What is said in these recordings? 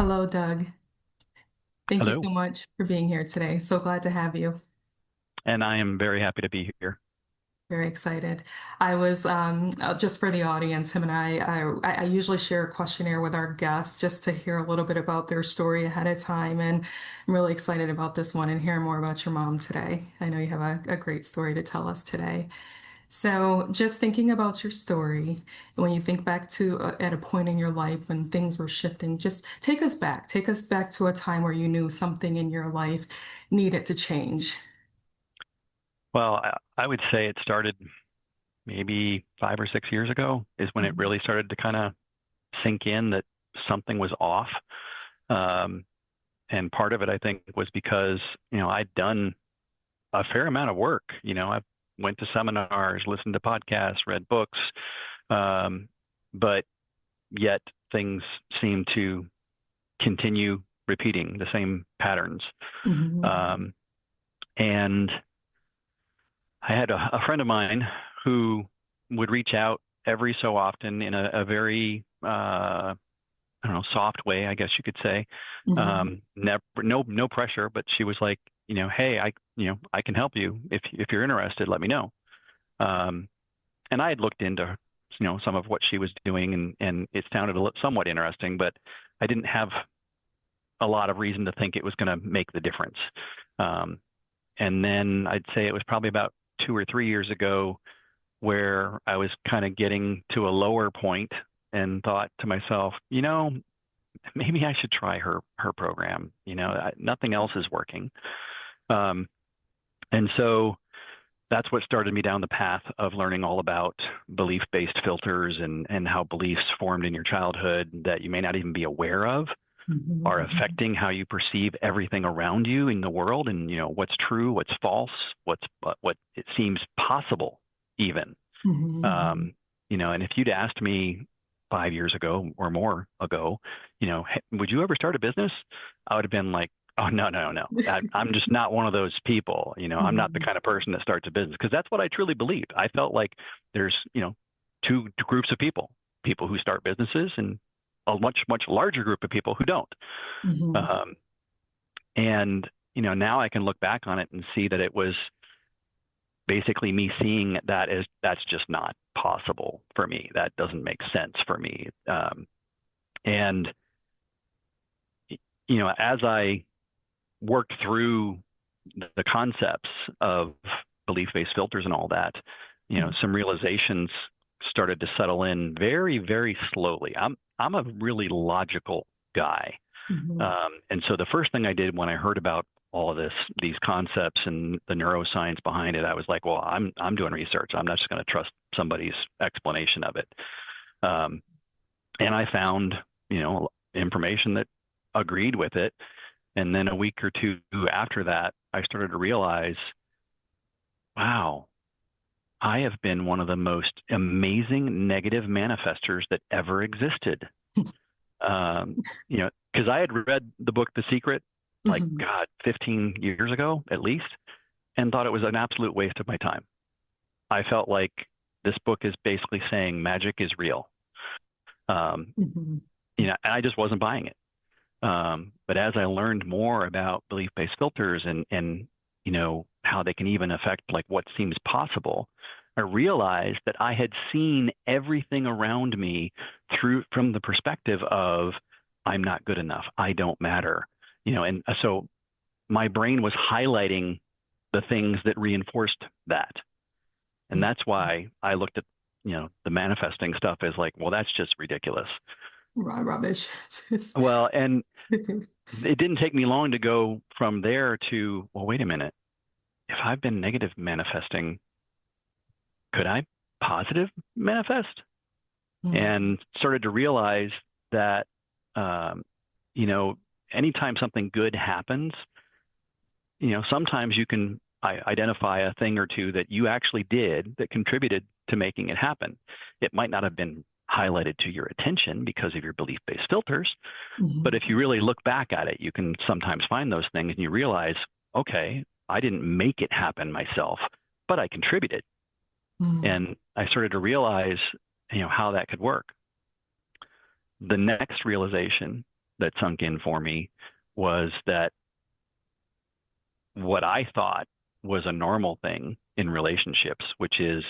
Hello, Doug. Thank you so Hello, much for being here today. So glad to have you. and I am very happy to be here. Very excited. I was just for the audience, him and I usually share a questionnaire with our guests just to hear a little bit about their story ahead of time. And I'm really excited about this one and hearing more about your mom today. I know you have a great story to tell us today. So, just thinking about your story, when you think back to at a point in your life when things were shifting, just take us back. Take us back to a time where you knew something in your life needed to change. Well, I would say it started maybe 5 or 6 years ago is when it Mhm. really started to kind of sink in that something was off. Um, and part of it, I think, was because, I'd done a fair amount of work. I went to seminars, listened to podcasts, read books, um, but yet things seemed to continue repeating the same patterns. Mhm. Um, and I had a friend of mine who would reach out every so often in a very I don't know, soft way, I guess you could say. Mhm. Never, no pressure, but she was like, hey, I can help you if you're interested, let me know. Um, and I had looked into, some of what she was doing, and it sounded somewhat interesting, but I didn't have a lot of reason to think it was going to make the difference. Um, and then I'd say it was probably about 2 or 3 years ago where I was kind of getting to a lower point and thought to myself, maybe I should try her program. Nothing else is working. Um, and so that's what started me down the path of learning all about belief-based filters and how beliefs formed in your childhood that you may not even be aware of are Mhm. affecting how you perceive everything around you in the world, and what's true, what's false, what it seems possible even. Mhm. Um, and if you'd asked me 5 years ago or more ago, hey, would you ever start a business? I would have been like, oh, no, no, no. I'm just not one of those people. I'm not the Mhm. kind of person that starts a business because that's what I truly believed. I felt like there's, two groups of people who start businesses and a much, much larger group of people who don't. Mhm. Um, and, now I can look back on it and see that it was basically me seeing that as that's just not possible for me. That doesn't make sense for me. And as I worked through the concepts of belief-based filters and all that, Mhm. some realizations started to settle in very, very slowly. I'm a really logical guy. Mhm. And so the first thing I did when I heard about all of these concepts and the neuroscience behind it, I was like, well, I'm doing research. I'm not just going to trust somebody's explanation of it. Um, and I found, information that agreed with it. And then a week or two after that, I started to realize, wow, I have been one of the most amazing negative manifestors that ever existed. Because I had read the book The Secret, like, Mhm. God, 15 years ago at least, and thought it was an absolute waste of my time. I felt like this book is basically saying magic is real. Um, Mhm. and I just wasn't buying it. But as I learned more about belief-based filters and how they can even affect like what seems possible, I realized that I had seen everything around me through from the perspective of I'm not good enough, I don't matter, and so my brain was highlighting the things that reinforced that, and Mhm. that's why I looked at the manifesting stuff as like, well, that's just ridiculous. Rubbish. Well, and it didn't take me long to go from there to, well, wait a minute. If I've been negative manifesting, could I positive manifest? Mhm. And started to realize that, um, you know, anytime something good happens, sometimes you can identify a thing or two that you actually did that contributed to making it happen. It might not have been highlighted to your attention because of your belief based filters, but Mhm. if you really look back at it, you can sometimes find those things and you realize, okay, I didn't make it happen myself, but I contributed. Mhm. And I started to realize, how that could work. The next realization that sunk in for me was that what I thought was a normal thing in relationships, which is,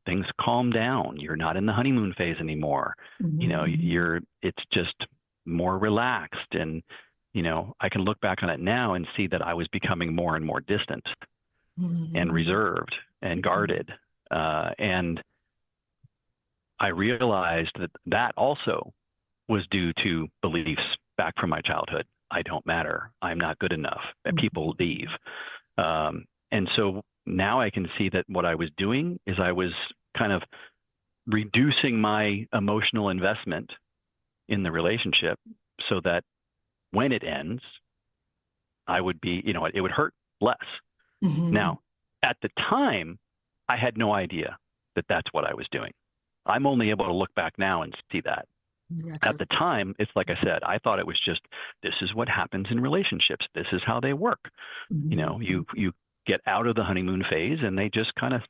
things calm down. You're not in the honeymoon phase anymore. Mhm. It's just more relaxed. And, I can look back on it now and see that I was becoming more and more distant and Mhm. reserved and Mhm. guarded. And I realized that that also was due to beliefs back from my childhood. I don't matter. I'm not good enough. People leave. Mhm. And so now I can see that what I was doing is I was kind of reducing my emotional investment in the relationship so that when it ends, I would be, it would hurt less. Mhm. Now, at the time, I had no idea that that's what I was doing. I'm only able to look back now and see that. At Retro. the time, it's like I said, I thought it was just this is what happens in relationships. This is how they work. Mhm. You get out of the honeymoon phase and they just kind of,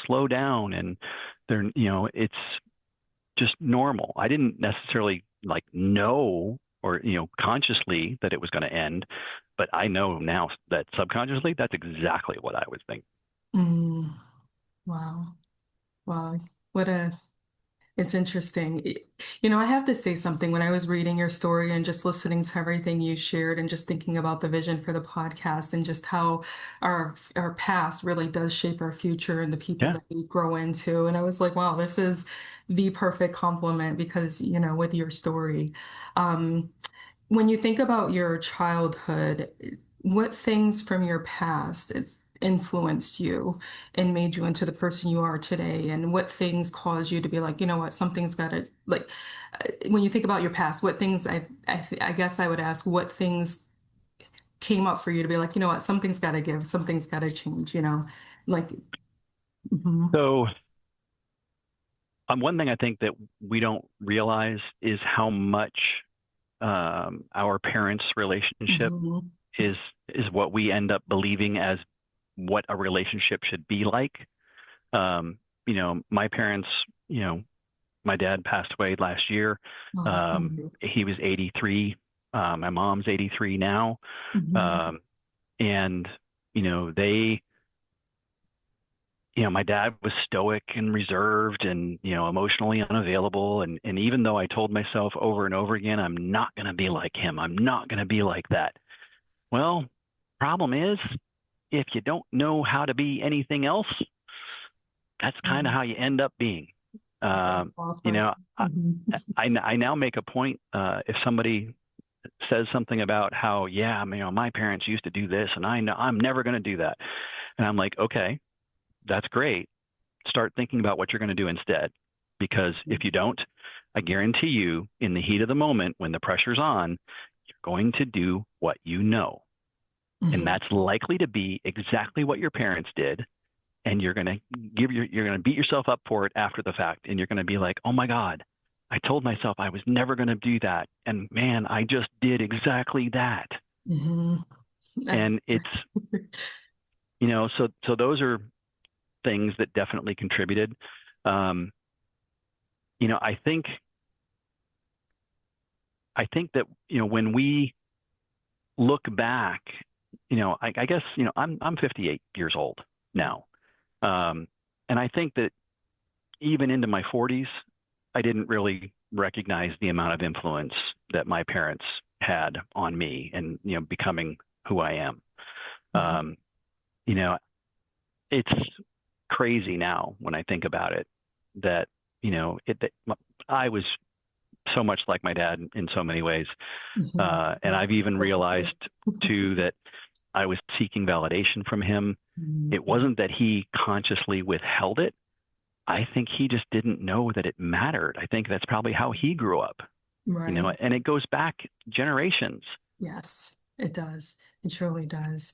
slow down and it's just normal. I didn't necessarily like know or, consciously that it was going to end, but I know now that subconsciously that's exactly what I was thinking. Mm. Wow. Wow. What a It's interesting. I have to say something. When I was reading your story and just listening to everything you shared and just thinking about the vision for the podcast and just how our past really does shape our future and the people Yeah. that we grow into. And I was like, wow, this is the perfect compliment because, with your story. Um, when you think about your childhood, what things from your past influenced you and made you into the person you are today? And what things caused you to be like, you know what, something's got to like, when you think about your past, what things I guess I would ask, what things came up for you to be like, you know what, something's got to give, something's got to change, like, mhm, So one thing I think that we don't realize is how much our parents' relationship mhm, is what we end up believing as what a relationship should be like. My parents, my dad passed away last year. oh, He was 83. My mom's 83 now. mhm, Um, and, they, my dad was stoic and reserved and, emotionally unavailable. And even though I told myself over and over again, I'm not going to be like him, I'm not going to be like that. Well, problem is, if you don't know how to be anything else, that's kind of mhm, how you end up being. Um, you offer. know, I, Mhm, I now make a point if somebody says something about how, yeah, my parents used to do this, and I know I'm never going to do that, and I'm like, okay, that's great. Start thinking about what you're going to do instead, because if you don't, I guarantee you, in the heat of the moment, when the pressure's on, you're going to do what you know, and mhm, that's likely to be exactly what your parents did, and you're going to beat yourself up for it after the fact, and you're going to be like, oh my god, I told myself I was never going to do that, and man, I just did exactly that. mhm. And it's, so those are things that definitely contributed. um I think that, when we look back, I guess, I'm 58 years old now. um and I think that even into my 40s, I didn't really recognize the amount of influence that my parents had on me and, becoming who I am. Mhm. Um, you know, it's crazy now when I think about it that, that I was so much like my dad in so many ways. Mhm. And I've even realized too that I was seeking validation from him. It Mhm. wasn't that he consciously withheld it. I think he just didn't know that it mattered. I think that's probably how he grew up, Right. and it goes back generations. Yes, it does. It truly does.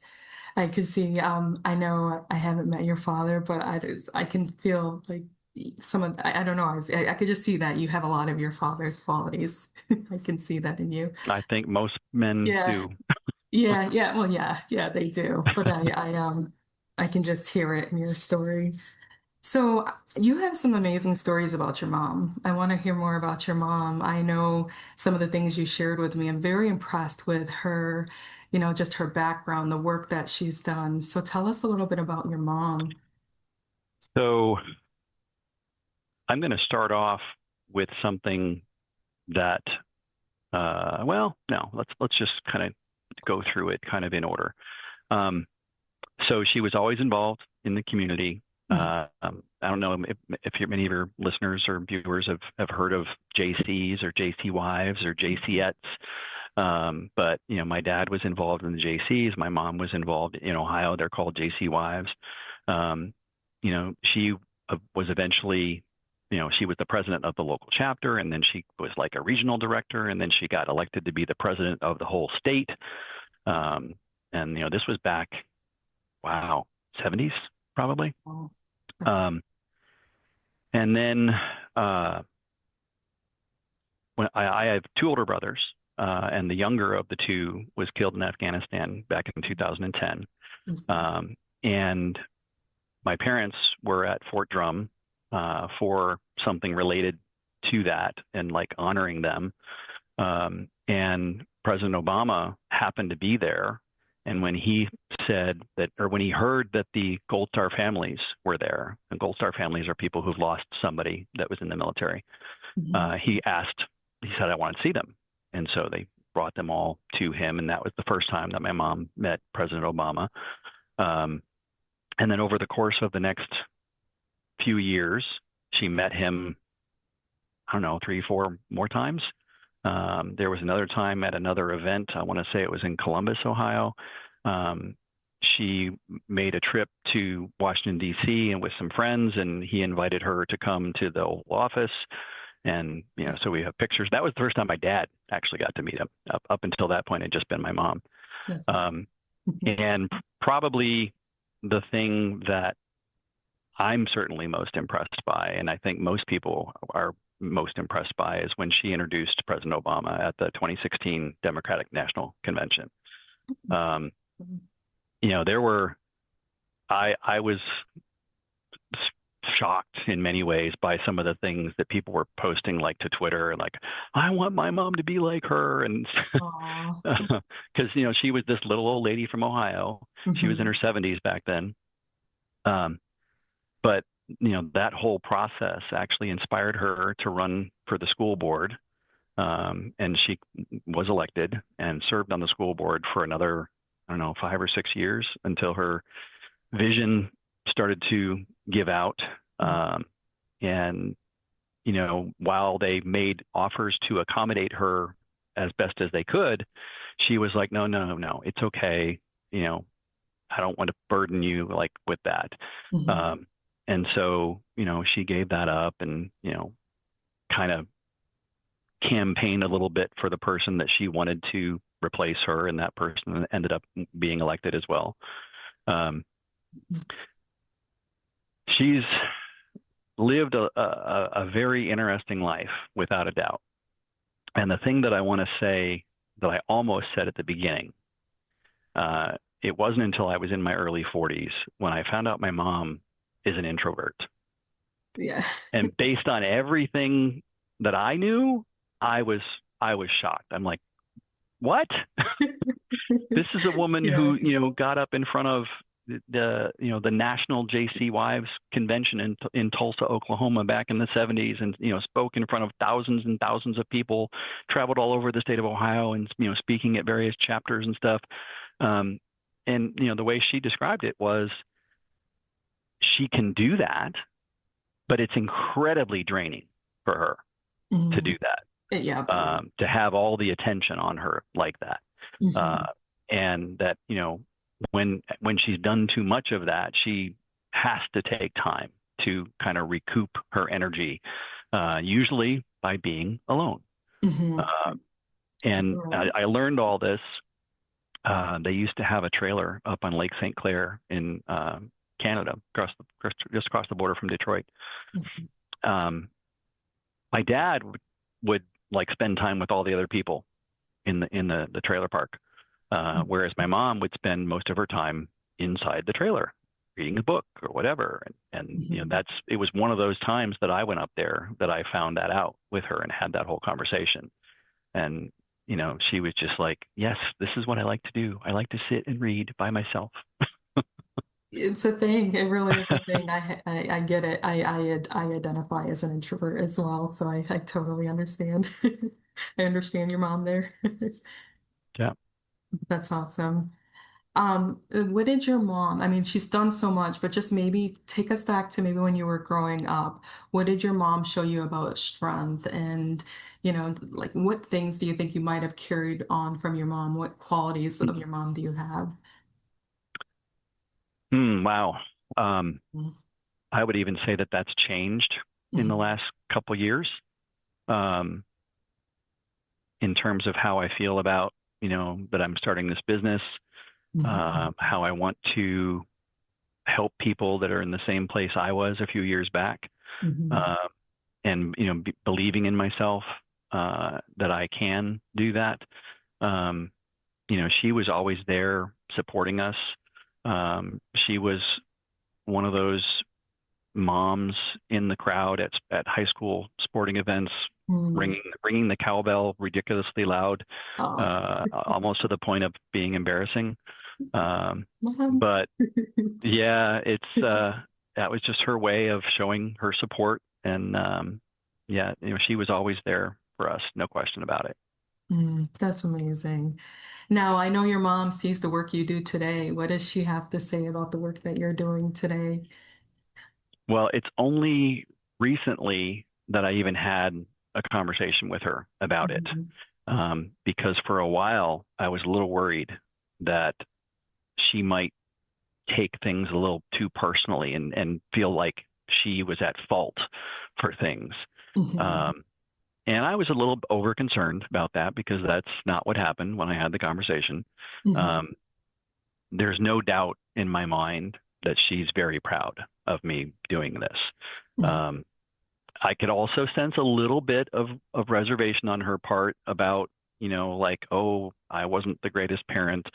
I can see, I know I haven't met your father, but I can feel like I don't know, I could just see that you have a lot of your father's qualities. I can see that in you. I think most men Yeah. do. Yeah. Yeah. Well, yeah. Yeah, they do. But I can just hear it in your stories. So you have some amazing stories about your mom. I want to hear more about your mom. I know some of the things you shared with me. I'm very impressed with her, just her background, the work that she's done. So tell us a little bit about your mom. So I'm going to start off with something that, well, no, let's just kind of go through it kind of in order. Um, so she was always involved in the community. Mhm. I don't know if many of your listeners or viewers have heard of JCs or JC wives or JCettes. But my dad was involved in the JCs. My mom was involved in Ohio. They're called JC wives. Um, she was eventually, she was the president of the local chapter, and then she was like a regional director, and then she got elected to be the president of the whole state. Um, and this was back, wow, 70s probably. Oh, that's Um, and then uh, when I have two older brothers, and the younger of the two was killed in Afghanistan back in 2010. insane. And my parents were at Fort Drum for something related to that and like honoring them. And President Obama happened to be there. And when he said that, or when he heard that the Gold Star families were there, and Gold Star families are people who've lost somebody that was in the military, Mhm. he said, I want to see them. And so they brought them all to him. And that was the first time that my mom met President Obama. Um, and then over the course of the next few years, she met him, I don't know, 3, 4 more times. There was another time at another event. I want to say it was in Columbus, Ohio. Um, she made a trip to Washington, D.C. and with some friends, and he invited her to come to the Oval Office. And, so we have pictures. That was the first time my dad actually got to meet him. Up until that point, it had just been my mom. That's Um, mhm. and probably the thing that I'm certainly most impressed by, and I think most people are most impressed by, is when she introduced President Obama at the 2016 Democratic National Convention. Um, there were, I was shocked in many ways by some of the things that people were posting, like to Twitter, like, I want my mom to be like her. And Aw. because, she was this little old lady from Ohio. She was in Mhm. her 70s back then. Um, but that whole process actually inspired her to run for the school board, and she was elected and served on the school board for another, I don't know, 5 or 6 years until her vision started to give out. Mhm. And while they made offers to accommodate her as best as they could, she was like, no, no, no, no, it's okay. you know I don't want to burden you like with that. Mhm. Um, and so, she gave that up and, kind of campaigned a little bit for the person that she wanted to replace her. And that person ended up being elected as well. Um, she's lived a very interesting life without a doubt. And the thing that I want to say that I almost said at the beginning, uh, it wasn't until I was in my early 40s when I found out my mom is an introvert. Yeah. And based on everything that I knew, I was I was shocked. I'm like, what? This is a woman Yeah. who got up in front of the National JC Wives Convention in Tulsa, Oklahoma, back in the 70s, and spoke in front of thousands and thousands of people, traveled all over the state of Ohio, and speaking at various chapters and stuff. Um, and the way she described it was, she can do that, but it's incredibly draining for her to do Mhm. that, Yeah. to have all the attention on her like that. Uh, Mhm. and that, when she's done too much of that, she has to take time to kind of recoup her energy, usually by being alone. Mhm. Uh, and Right. I learned all this. They used to have a trailer up on Lake St. Clair in Canada, just across the border from Detroit. Mhm. Um, my dad would like spend time with all the other people in the trailer park, whereas my mom would spend most of her time inside the trailer. reading a book or whatever. Mhm. That's it was one of those times that I went up there that I found that out with her and had that whole conversation. And she was just like, yes, this is what I like to do. I like to sit and read by myself. It's a thing. It really is a thing. I get it. I identify as an introvert as well, so I totally understand. I understand your mom there. Yeah. That's awesome. What did your mom, I mean, she's done so much, but just maybe take us back to maybe when you were growing up. What did your mom show you about strength? And, like what things do you think you might have carried on from your mom? What qualities of your mom do you have? Wow. Um, I would even say that that's changed in the Mm-hmm. last couple years, um, in terms of how I feel about, that I'm starting this business, Mm-hmm. how I want to help people that are in the same place I was a few years back, Mm-hmm. uh, and believing in myself, that I can do that. Um, she was always there supporting us. She was one of those moms in the crowd at high school sporting events, Mm-hmm. ringing the cowbell ridiculously loud, Oh, almost to the point of being embarrassing. mom. But yeah, it's that was just her way of showing her support, and yeah, she was always there for us, no question about it. That's amazing. Now, I know your mom sees the work you do today. What does she have to say about the work that you're doing today? Well, it's only recently that I even had a conversation with her about it, Mhm. because for a while I was a little worried that she might take things a little too personally and feel like she was at fault for things. Mhm. Um, and I was a little over concerned about that because that's not what happened when I had the conversation. Mhm. Um, there's no doubt in my mind that she's very proud of me doing this. Mhm. Um, I could also sense a little bit of reservation on her part about, like, oh, I wasn't the greatest parent.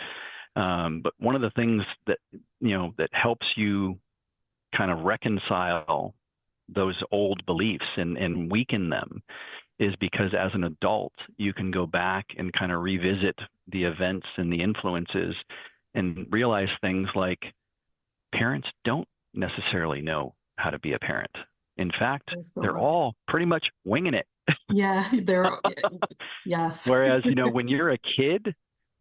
But one of the things that helps you kind of reconcile those old beliefs and weaken them is because as an adult, you can go back and kind of revisit the events and the influences and realize things like parents don't necessarily know how to be a parent. In fact, There's the they're word. all pretty much winging it. Yeah, there. Yes. Whereas, when you're a kid,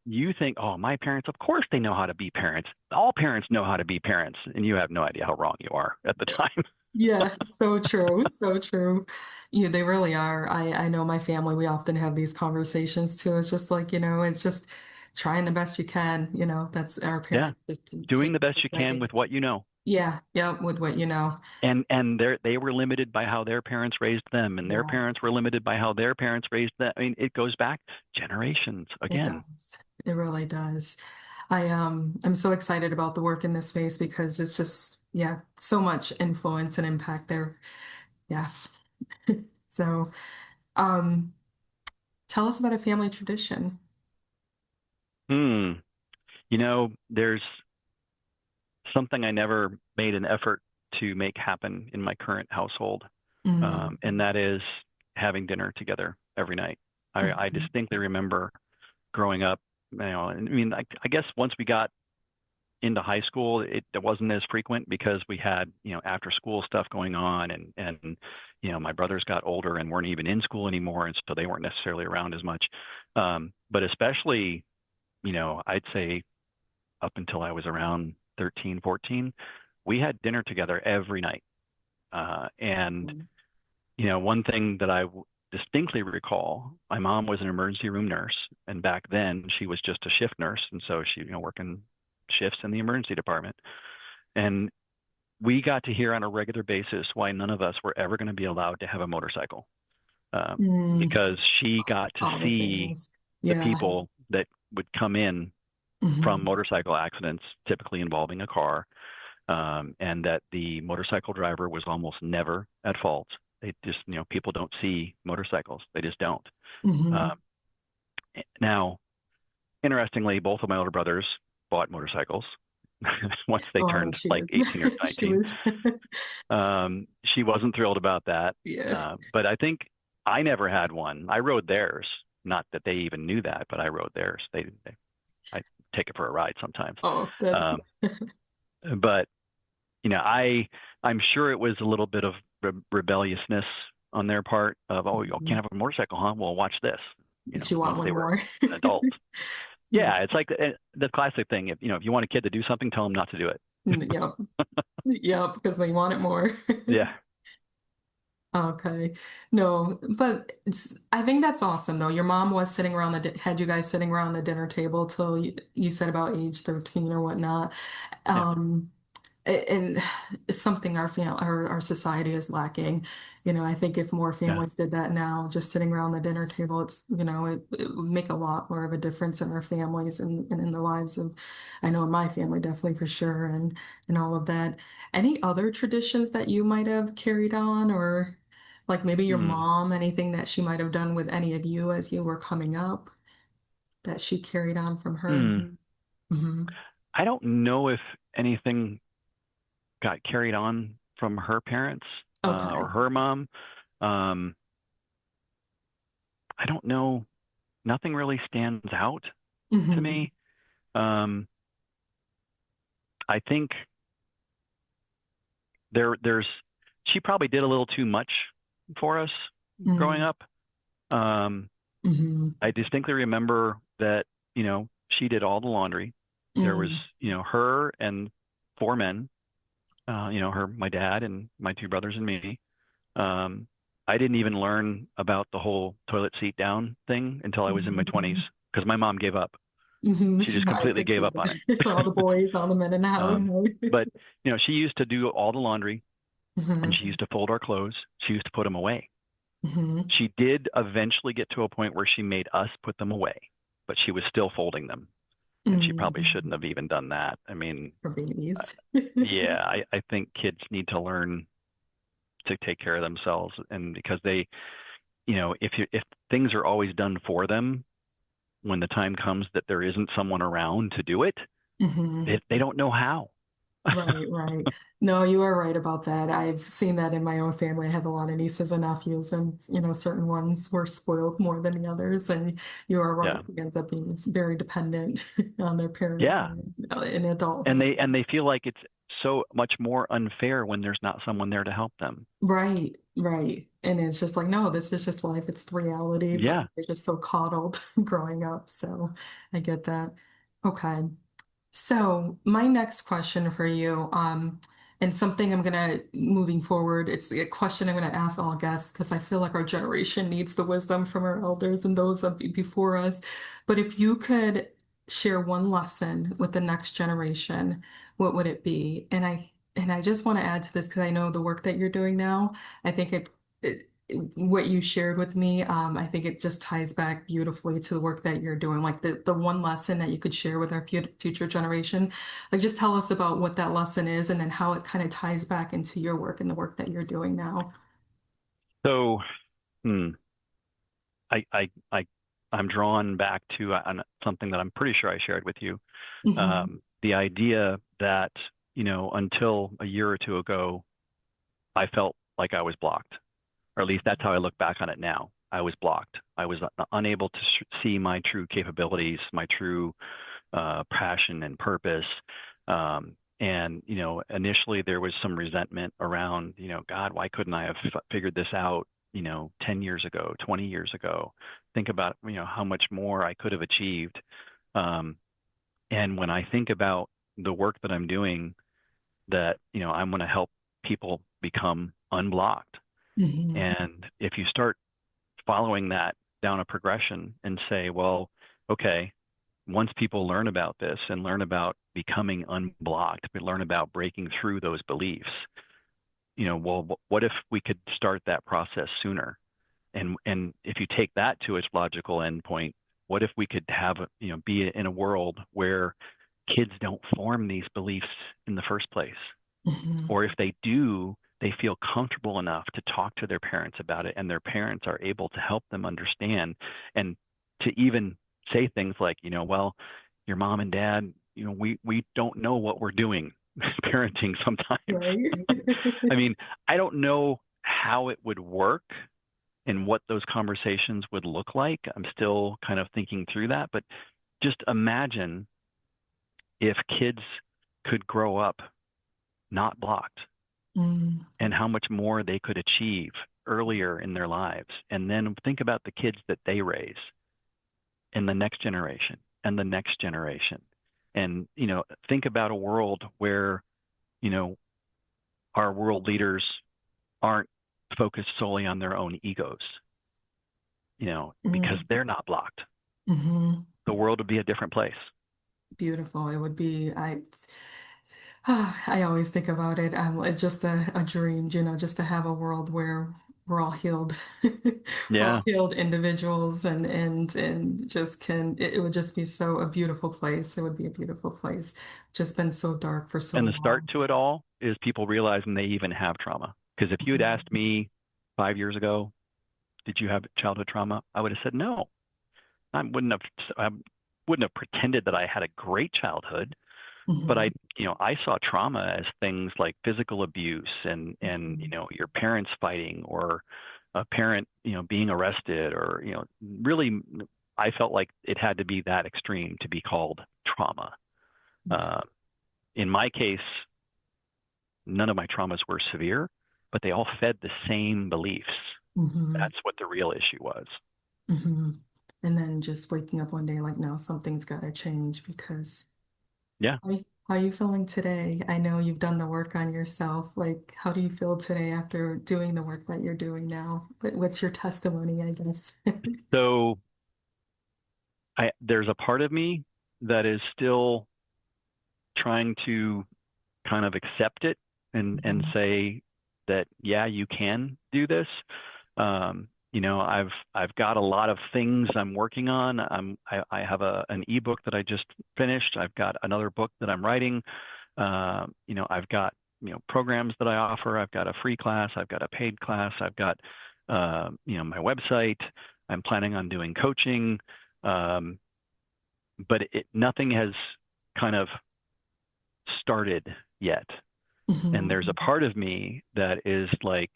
you think, oh, my parents, of course they know how to be parents. All parents know how to be parents. And you have no idea how wrong you are at the time. Yes, so true, so true. Yeah, they really are. I know my family, we often have these conversations too. It's just like, it's just trying the best you can, that's our Yeah. parents just to Doing take the it best for you can granted. with what you know. Yeah, yeah, with what you know. And they were limited by how their parents raised them, and their Yeah, parents were limited by how their parents raised them. I mean, it goes back generations it again. does. It really does. I'm so excited about the work in this space because it's just, yeah, so much influence and impact there. Yeah. So, um, tell us about a family tradition. Hmm. There's something I never made an effort to make happen in my current household, Mm, and that is having dinner together every night. I mhm, distinctly remember growing up. I mean, I guess once we got into high school, it wasn't as frequent because we had after school stuff going on, and my brothers got older and weren't even in school anymore, and so they weren't necessarily around as much. But especially, I'd say up until I was around 13, 14, we had dinner together every night. And, one thing that distinctly recall, my mom was an emergency room nurse. And back then she was just a shift nurse. And so she, working shifts in the emergency department. And we got to hear on a regular basis why none of us were ever going to be allowed to have a motorcycle, mm, because she got to all the see things. the Yeah. people that would come in from Mhm, motorcycle accidents, typically involving a car, and that the motorcycle driver was almost never at fault. They just, people don't see motorcycles; they just don't. Uh, mhm, now, interestingly, both of my older brothers bought motorcycles, once they Oh, turned she like was, 18 or she 19. was, She wasn't thrilled about that. yeah. But I think I never had one. I rode theirs. Not that they even knew that, but I rode theirs. I take it for a ride sometimes. Oh, that's, Um, but I'm sure it was a little bit of rebelliousness on their part of, oh, you can't have a motorcycle, huh? Well, watch this. she want Once they one were more. an adult. Yeah. Yeah, it's like the classic thing. If you want a kid to do something, tell them not to do it. Yep. Yep. Because they want it more. Yeah, Okay. No, but I think that's awesome though. Your mom was sitting around had you guys sitting around the dinner table till you said about age 13 or whatnot. yeah, Um, and it's something our society is lacking. I think if more yeah. families did that now, just sitting around the dinner table, it would make a lot more of a difference in our families and in the lives of, I know in my family definitely for sure, and all of that. Any other traditions that you might have carried on, or like maybe your Hmm. mom, anything that she might have done with any of you as you were coming up that she carried on from her? Hmm. Hmm. I don't know if anything got carried on from her parents or Okay. her mom. Um, I don't know. Nothing really stands out to Hmm. me. Um, I think there's she probably did a little too much for us growing Hmm. up. Um, Hmm. I distinctly remember that she did all the laundry. There was Hmm. her and four men. My dad and my two brothers and me. Um, I didn't even learn about the whole toilet seat down thing until I was in my 20s Hmm. because my mom gave up. Hmm. She just I completely could gave see up on it. that. All the boys, all the men in the house. Um, but she used to do all the laundry and Hmm. she used to fold our clothes. She used to put them away. Hmm. She did eventually get to a point where she made us put them away, but she was still folding them. And she probably Hmm. shouldn't have even done that. I mean, For uh, babies. yeah, I think kids need to learn to take care of themselves. And because if things are always done for them, when the time comes that there isn't someone around to do it, Hmm. they don't know how. Right, right. No, you are right about that. I've seen that in my own family. I have a lot of nieces and nephews, and certain ones were spoiled more than the others. And you are right; Yeah, it ends up being very dependent on their parents yeah, in and adulthood. they feel like it's so much more unfair when there's not someone there to help them. Right, right. And it's just like, no, this is just life. It's the reality, but Yeah. they're just so coddled growing up. So I get that. Okay. So my next question for you, and something I'm gonna moving forward, it's a question I'm gonna ask all guests because I feel like our generation needs the wisdom from our elders and those before us. But if you could share one lesson with the next generation, what would it be? And I just want to add to this because I know the work that you're doing now. I think what you shared with me, I think it just ties back beautifully to the work that you're doing. Like the one lesson that you could share with our future generation. Like just tell us about what that lesson is and then how it kind of ties back into your work and the work that you're doing now. So, hmm, I I'm drawn back to something that I'm pretty sure I shared with you. Hmm. The idea that until a year or two ago, I felt like I was blocked, or at least that's how I look back on it now. I was blocked. I was unable to see my true capabilities, my true passion and purpose. And initially there was some resentment around, God, why couldn't I have figured this out, 10 years ago, 20 years ago? Think about, how much more I could have achieved. Um, and when I think about the work that I'm doing, that, I'm going to help people become unblocked. Hmm. And if you start following that down a progression and say, well, okay, once people learn about this and learn about becoming unblocked, but learn about breaking through those beliefs, well, what if we could start that process sooner? And if you take that to its logical endpoint, what if we could have, be in a world where kids don't form these beliefs in the first place? Hmm. Or if they do, they feel comfortable enough to talk to their parents about it, and their parents are able to help them understand and to even say things like, well, your mom and dad, we don't know what we're doing parenting sometimes. Right. I mean, I don't know how it would work and what those conversations would look like. I'm still kind of thinking through that, but just imagine if kids could grow up not blocked Mm, and how much more they could achieve earlier in their lives. And then think about the kids that they raise in the next generation and the next generation. And, think about a world where, you know, our world leaders aren't focused solely on their own egos, because mm, they're not blocked. hmm. The world would be a different place. Beautiful. It would be, I always think about it. It's just a dream, just to have a world where we're all healed. We're all Yeah. healed individuals and just it would just be so a beautiful place. It would be a beautiful place. Just been so dark for so And the start long. to it all is people realizing they even have trauma. Because if you had asked Mhm. me 5 years ago, did you have childhood trauma? I would have said no. I wouldn't have pretended that I had a great childhood, but Mhm. I saw trauma as things like physical abuse and Mhm. your parents fighting or a parent, being arrested or, really I felt like it had to be that extreme to be called trauma. Yeah. Uh, in my case, none of my traumas were severe, but they all fed the same beliefs. Hmm. That's what the real issue was. Hmm. And then just waking up one day like, no, something's got to change because Yeah. how are you feeling today? I know you've done the work on yourself. Like, how do you feel today after doing the work that you're doing now? What's your testimony, I guess? So there's a part of me that is still trying to kind of accept it and Mhm. say that yeah, you can do this. I've got a lot of things I'm working on. I have an ebook that I just finished. I've got another book that I'm writing. I've got programs that I offer. I've got a free class. I've got a paid class. I've got my website. I'm planning on doing coaching, um, but nothing has kind of started yet. And there's a Mhm. part of me that is like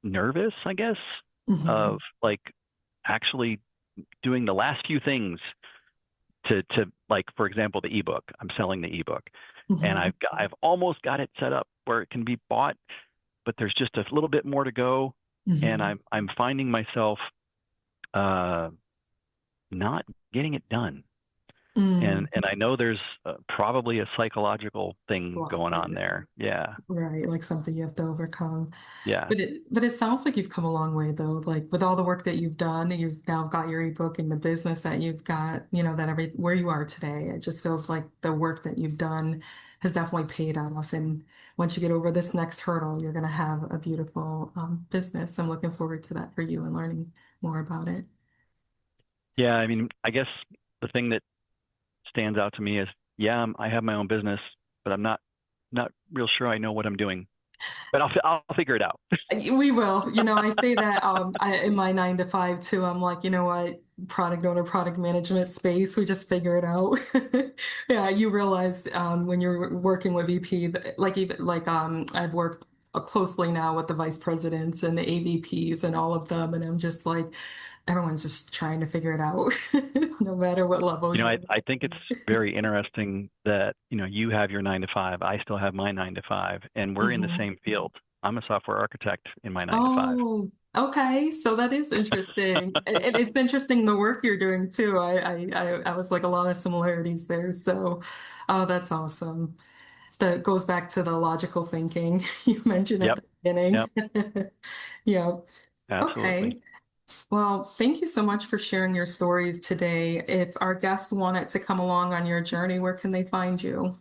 nervous, I guess, of Mhm. like actually doing the last few things to like, for example, the ebook. I'm selling the ebook, and Mhm. I've almost got it set up where it can be bought, but there's just a little bit more to go, and Mhm. I'm finding myself uh, not getting it done. Mm. And I know there's probably a psychological thing going on Blocker. there. Yeah, Right, like something you have to overcome. yeah. But it sounds like you've come a long way though. Like with all the work that you've done, and you've now got your ebook and the business that you've got, that where you are today, it just feels like the work that you've done has definitely paid off. And once you get over this next hurdle, you're gonna have a beautiful business. I'm looking forward to that for you and learning more about it. Yeah, I mean, I guess the thing that stands out to me is, yeah, I have my own business, but I'm not real sure I know what I'm doing. But I'll figure it out. We will. I say that in my 9 to 5 too. I'm like, you know what, product owner, product management space, we just figure it out. Yeah, you realize when you're working with VP, like even like I've worked closely now with the vice presidents and the AVPs and all of them, and I'm just like, everyone's just trying to figure it out, no matter what level I, you're. I think it's very interesting that, you have your 9 to 5. I still have my 9 to 5, and we're in the Mhm. same field. I'm a software architect in my 9 to 5. Oh, okay. So that is interesting. And it's interesting the work you're doing too. I was like a lot of similarities there. So, oh, that's awesome. That goes back to the logical thinking you mentioned at Yep. the beginning. Yep. Yeah. Absolutely. Okay. Well, thank you so much for sharing your stories today. If our guests wanted to come along on your journey, where can they find you?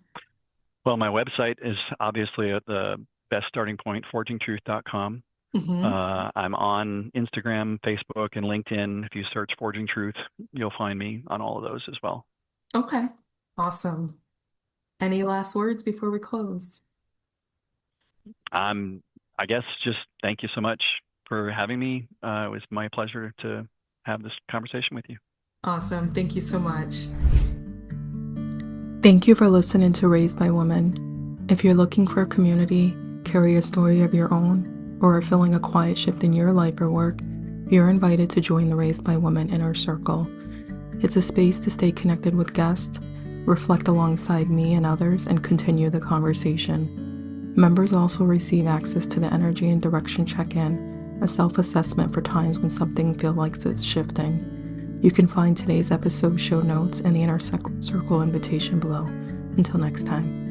Well, my website is obviously at the best starting point, forgingtruth.com. Hmm. I'm on Instagram, Facebook, and LinkedIn. If you search Forging Truth, you'll find me on all of those as well. Okay. Awesome. Any last words before we close? I'm, I guess, just thank you so much for having me. It was my pleasure to have this conversation with you. Awesome. Thank you so much. Thank you for listening to Raised by Women. If you're looking for a community, carry a story of your own, or are feeling a quiet shift in your life or work, you're invited to join the Raised by Women Inner Circle. It's a space to stay connected with guests, reflect alongside me and others, and continue the conversation. Members also receive access to the Energy and Direction Check-In, a self-assessment for times when something feels like it's shifting. You can find today's episode show notes and the Inner Circle invitation below. Until next time.